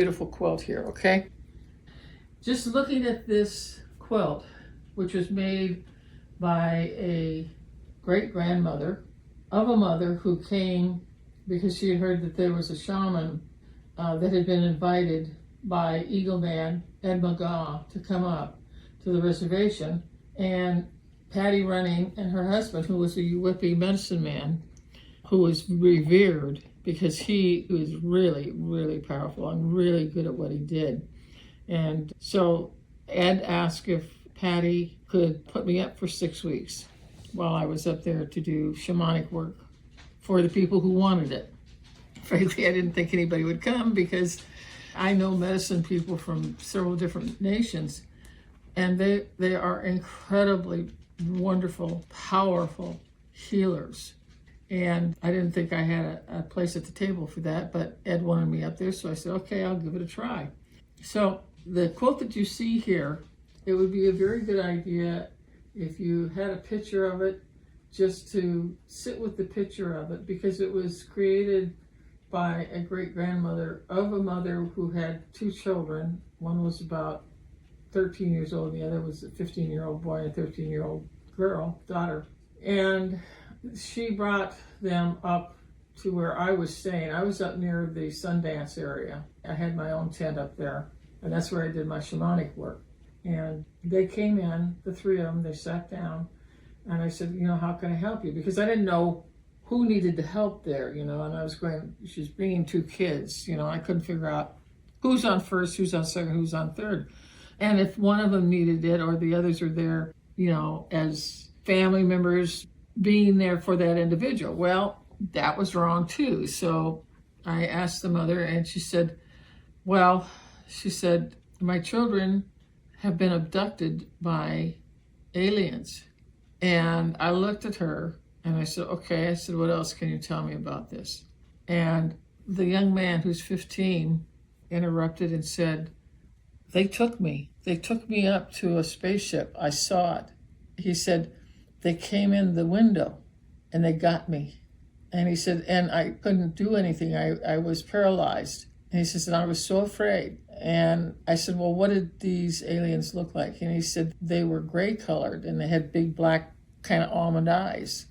Beautiful quilt here, okay? Just looking at this quilt, which was made by a great-grandmother of a mother who came because she had heard that there was a shaman that had been invited by Eagle Man Ed McGaw to come up to the reservation, and Patty Running and her husband, who was a Whippy medicine man, who was revered because he was really, really powerful and really good at what he did. And so Ed asked if Patty could put me up for 6 weeks while I was up there to do shamanic work for the people who wanted it. Frankly, I didn't think anybody would come because I know medicine people from several different nations, and they are incredibly wonderful, powerful healers. And I didn't think I had a place at the table for that, but Ed wanted me up there, so I said, okay, I'll give it a try. So the quilt that you see here, it would be a very good idea if you had a picture of it, just to sit with the picture of it, because it was created by a great-grandmother of a mother who had 2 children. One was about 13 years old, and the other was a 15-year-old boy and a 13-year-old daughter. And she brought them up to where I was staying. I was up near the Sundance area. I had my own tent up there, and that's where I did my shamanic work. And they came in, the 3 of them, they sat down, and I said, how can I help you? Because I didn't know who needed the help there, and I was she's bringing 2 kids, I couldn't figure out who's on first, who's on second, who's on third. And if one of them needed it or the others are there, as family members being there for that individual. Well, that was wrong too. So I asked the mother, and she said, my children have been abducted by aliens. And I looked at her and I said, okay. I said, what else can you tell me about this? And the young man, who's 15, interrupted and said, they took me up to a spaceship. I saw it. He said, they came in the window and they got me. And he said, and I couldn't do anything. I was paralyzed. And he says, and I was so afraid. And I said, well, what did these aliens look like? And he said, they were gray colored and they had big black kind of almond eyes.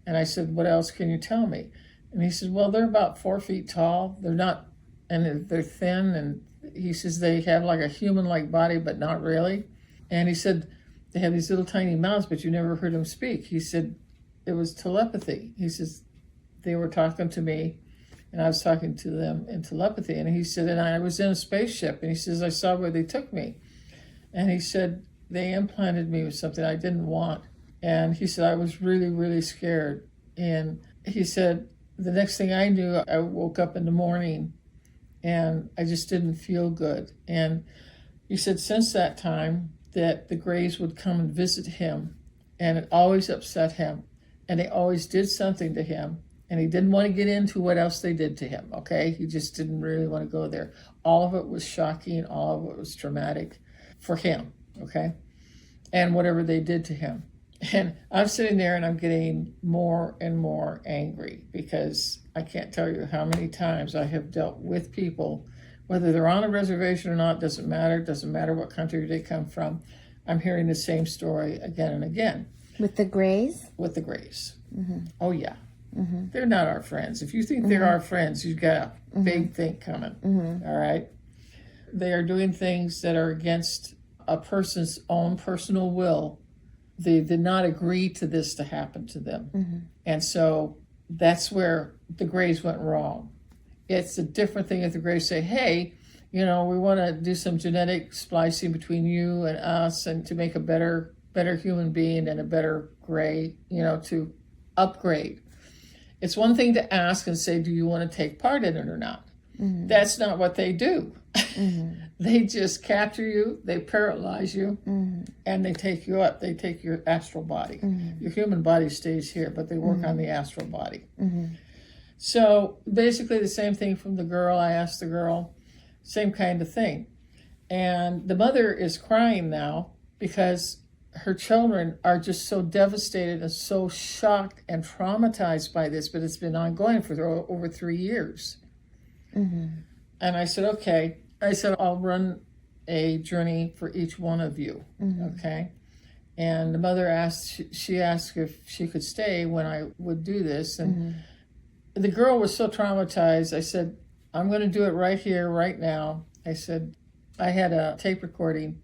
And I said, what else can you tell me? And he said, well, they're about 4 feet tall. They're not, and they're thin. And he says, they have like a human-like body, but not really. And he said, they have these little tiny mouths, but you never heard them speak. He said, it was telepathy. He says, they were talking to me, and I was talking to them in telepathy. And he said, and I was in a spaceship. And he says, I saw where they took me. And he said, they implanted me with something I didn't want. And he said, I was really, really scared. And he said, the next thing I knew, I woke up in the morning and I just didn't feel good. And he said, since that time, that the Greys would come and visit him, and it always upset him. And they always did something to him. And he didn't want to get into what else they did to him, okay? He just didn't really want to go there. All of it was shocking. All of it was traumatic for him, okay? And whatever they did to him. And I'm sitting there and I'm getting more and more angry because I can't tell you how many times I have dealt with people, whether they're on a reservation or not, doesn't matter what country they come from. I'm hearing the same story again and again. With the Greys? With the Greys. Mm-hmm. Oh, yeah. Mm-hmm. They're not our friends. If you think they're our friends, you've got a big thing coming, all right? They are doing things that are against a person's own personal will. They did not agree to this to happen to them. And so that's where the Greys went wrong. It's a different thing if the Greys say, hey, we want to do some genetic splicing between you and us and to make a better human being and a better Grey, to upgrade. It's one thing to ask and say, do you want to take part in it or not? That's not what they do. They just capture you, they paralyze you, and they take you up. They take your astral body. Your human body stays here, but they work on the astral body. So basically the same thing from the girl. I asked the girl, same kind of thing. And the mother is crying now because her children are just so devastated and so shocked and traumatized by this, but it's been ongoing for over 3 years. And I said, okay. I said, I'll run a journey for each one of you, okay? And the mother asked, she asked if she could stay when I would do this. And the girl was so traumatized. I said, I'm going to do it right here, right now. I said, I had a tape recording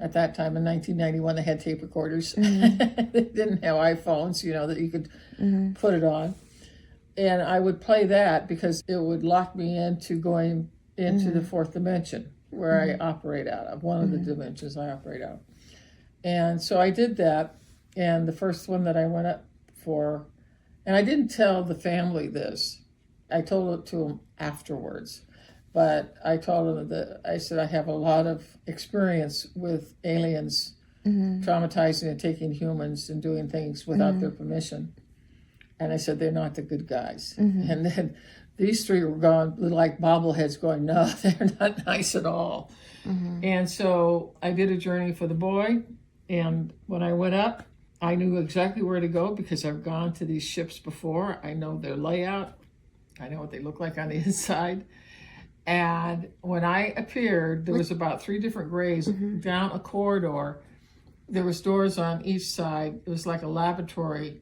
at that time in 1991. They had tape recorders. They didn't have iPhones, that you could put it on. And I would play that because it would lock me into going into the fourth dimension where I operate out of, one of the dimensions I operate out. And so I did that. And the first one that I went up for, and I didn't tell the family this. I told it to them afterwards. But I told them that I said I have a lot of experience with aliens traumatizing and taking humans and doing things without their permission. And I said, they're not the good guys. And then these three were gone like bobbleheads going, no, they're not nice at all. And so I did a journey for the boy. And when I went up, I knew exactly where to go because I've gone to these ships before. I know their layout. I know what they look like on the inside. And when I appeared, there was about 3 different grays down a corridor. There was doors on each side. It was like a laboratory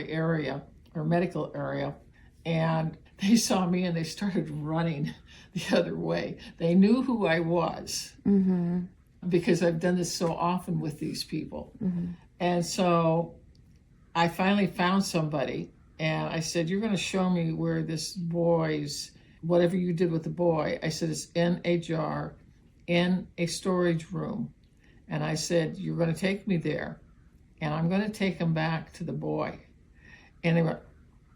area or medical area. And they saw me and they started running the other way. They knew who I was because I've done this so often with these people. And so I finally found somebody and I said, you're going to show me where this boy's, whatever you did with the boy, I said, it's in a jar, in a storage room. And I said, you're going to take me there and I'm going to take him back to the boy. And they went,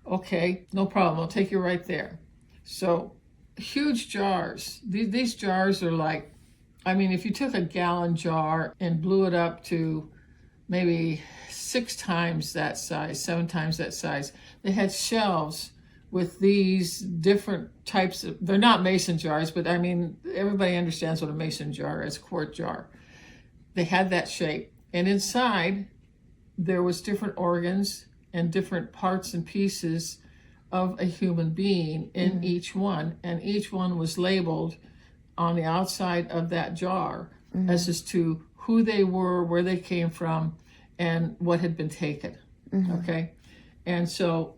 okay, no problem. I'll take you right there. So huge jars. These jars are like, I mean, if you took a gallon jar and blew it up to maybe 6 times that size, 7 times that size, they had shelves with these different types of, they're not mason jars, but I mean, everybody understands what a mason jar is, quart jar. They had that shape. And inside, there was different organs and different parts and pieces of a human being in each one. And each one was labeled on the outside of that jar as to who they were, where they came from, and what had been taken. Okay? And so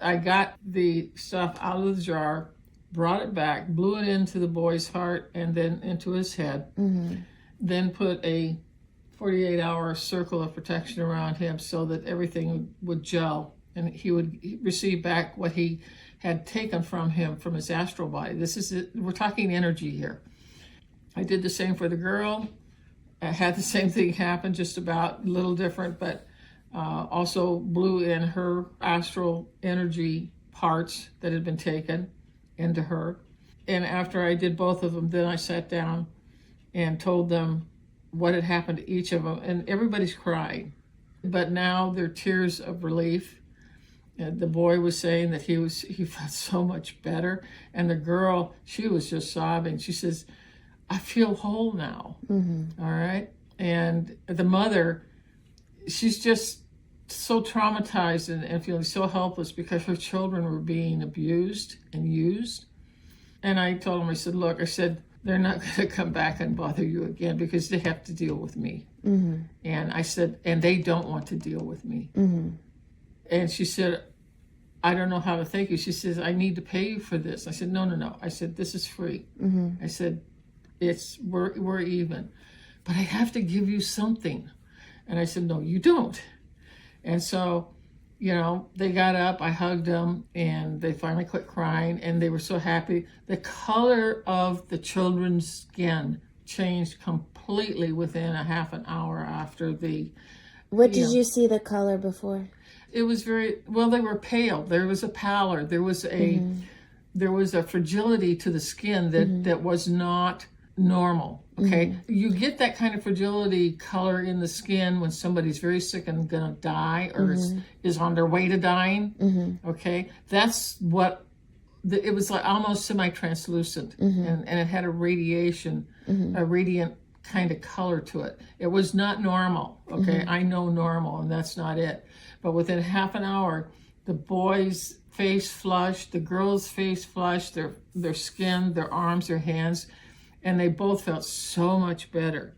I got the stuff out of the jar, brought it back, blew it into the boy's heart and then into his head, then put a 48-hour circle of protection around him so that everything would gel and he would receive back what he had taken from him from his astral body. This is it. We're talking energy here. I did the same for the girl. I had the same thing happen, just about a little different, but also blew in her astral energy parts that had been taken into her. And after I did both of them, then I sat down and told them what had happened to each of them. And everybody's crying. But now they're tears of relief. And the boy was saying that he felt so much better. And the girl, she was just sobbing. She says, I feel whole now. All right. And the mother, she's just so traumatized and feeling so helpless because her children were being abused and used. And I told him, I said, look, I said, they're not going to come back and bother you again because they have to deal with me. And I said, and they don't want to deal with me. And she said, I don't know how to thank you. She says, I need to pay you for this. I said, no. I said, this is free. I said, we're even. But I have to give you something. And I said, no, you don't. And so, they got up, I hugged them, and they finally quit crying, and they were so happy. The color of the children's skin changed completely within a half an hour after the... What did you see the color before? It was they were pale. There was a pallor. There was a fragility to the skin that was not normal. Okay. You get that kind of fragility color in the skin when somebody's very sick and gonna die or is on their way to dying. Okay. That's what it was like, almost semi-translucent, and it had a radiation, a radiant kind of color to it. It was not normal. Okay. I know normal, and that's not it. But within half an hour, the boy's face flushed, the girl's face flushed, their skin, their arms, their hands, and they both felt so much better.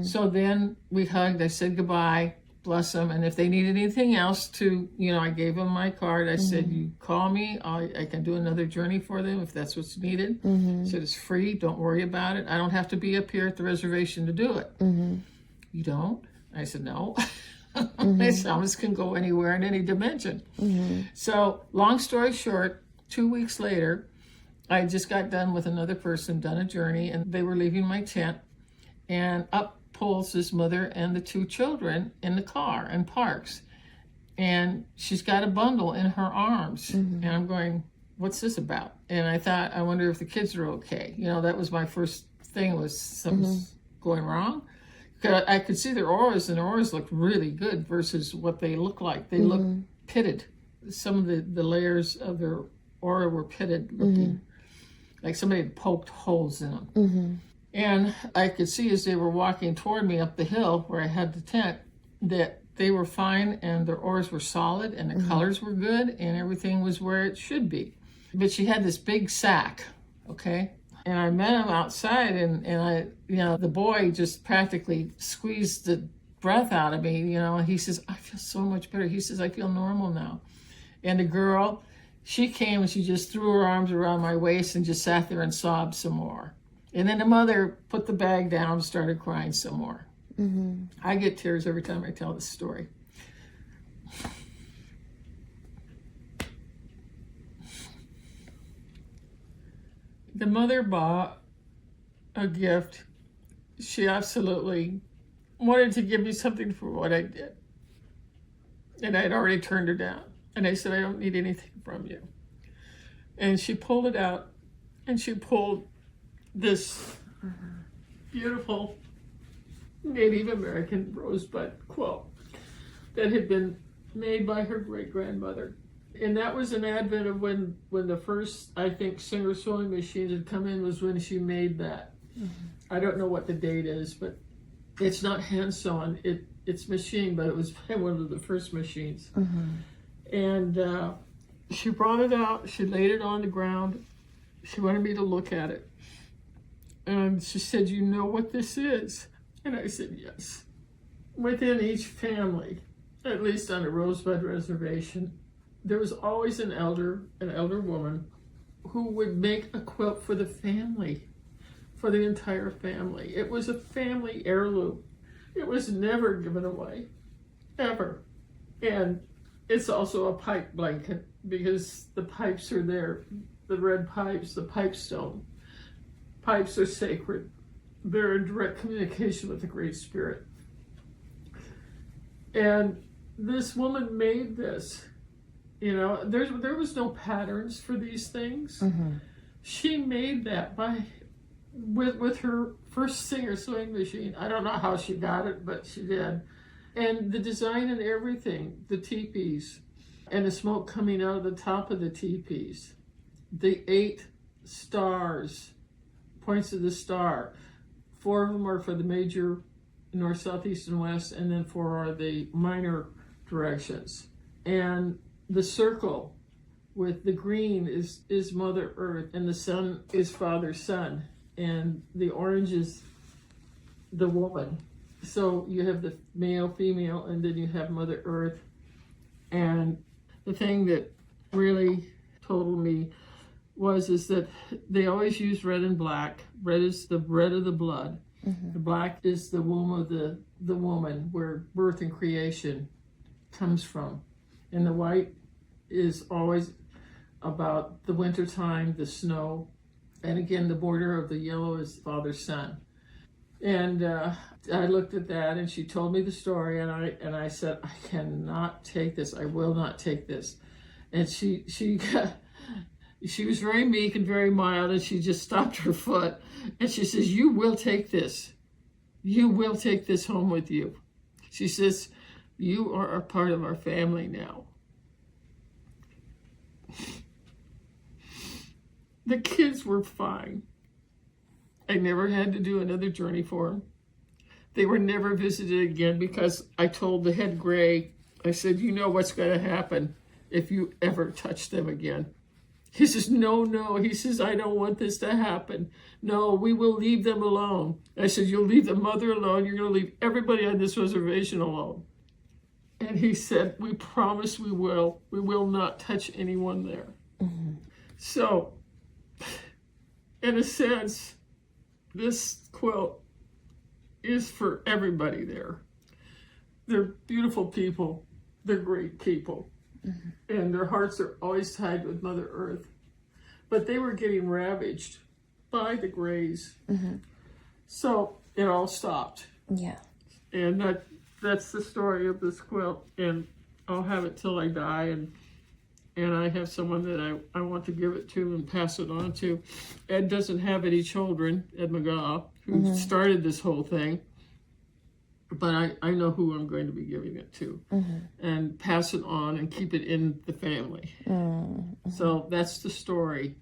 So then we hugged, I said goodbye, bless them, and if they need anything else I gave them my card. I said, you call me, I can do another journey for them if that's what's needed. I said, it's free, don't worry about it. I don't have to be up here at the reservation to do it. You don't? I said, no. My shamans can go anywhere in any dimension. So long story short, 2 weeks later, I just got done with another person, done a journey, and they were leaving my tent, and up pulls this mother and the 2 children in the car and parks. And she's got a bundle in her arms. And I'm going, what's this about? And I thought, I wonder if the kids are okay. That was my first thing, was something's going wrong. Because I could see their auras, and their auras looked really good versus what they look like. They look pitted. Some of the layers of their aura were pitted, looking like somebody had poked holes in them. And I could see as they were walking toward me up the hill where I had the tent that they were fine, and their auras were solid, and the colors were good, and everything was where it should be. But she had this big sack, okay? And I met him outside, and I, the boy just practically squeezed the breath out of me, and he says, I feel so much better. He says, I feel normal now. And the girl, she came and she just threw her arms around my waist and just sat there and sobbed some more. And then the mother put the bag down and started crying some more. I get tears every time I tell this story. The mother bought a gift. She absolutely wanted to give me something for what I did. And I had already turned her down. And I said, I don't need anything from you. And she pulled it out, and she pulled this beautiful Native American rosebud quilt that had been made by her great-grandmother. And that was an advent of when the first, I think, Singer sewing machines had come in, was when she made that. I don't know what the date is, but it's not hand sewn. It's machine, but it was one of the first machines. And she brought it out. She laid it on the ground. She wanted me to look at it. And she said, you know what this is? And I said, yes. Within each family, at least on a Rosebud Reservation, there was always an elder woman, who would make a quilt for the family, for the entire family. It was a family heirloom. It was never given away, ever. And it's also a pipe blanket, because the pipes are there, the red pipes, the pipestone. Pipes are sacred. They're in direct communication with the Great Spirit. And this woman made this. There was no patterns for these things. She made that with her first Singer sewing machine. I don't know how she got it, but she did. And the design and everything, the teepees, and the smoke coming out of the top of the teepees, the 8 stars, points of the star. 4 of them are for the major north, south, east, and west, and then 4 are the minor directions. And the circle with the green is Mother Earth, and the sun is Father Sun, and the orange is the woman. So you have the male, female, and then you have Mother Earth. And the thing that really told me is that they always use red and black. Red is the red of the blood. The black is the womb of the woman, where birth and creation comes from. And the white is always about the wintertime, the snow. And again, the border of the yellow is Father Sun. And I looked at that, and she told me the story, and I said, I cannot take this. I will not take this. And she was very meek and very mild, and she just stopped her foot, and she says, you will take this. You will take this home with you. She says, you are a part of our family now. The kids were fine. I never had to do another journey for them. They were never visited again, because I told the head gray, I said, you know what's going to happen. if you ever touch them again. He says, no. He says, I don't want this to happen. No, we will leave them alone. I said, you'll leave the mother alone. You're going to leave everybody on this reservation alone. And he said, we promise we will. We will not touch anyone there. Mm-hmm. So, in a sense, this quilt is for everybody there. They're beautiful people. They're great people. Mm-hmm. And their hearts are always tied with Mother Earth. But they were getting ravaged by the Greys. Mm-hmm. So it all stopped. Yeah. And that's the story of this quilt. And I'll have it till I die. And I have someone that I want to give it to and pass it on to. Ed doesn't have any children, Ed McGaw, who mm-hmm. started this whole thing. But I know who I'm going to be giving it to, mm-hmm. and pass it on and keep it in the family. Mm-hmm. So that's the story.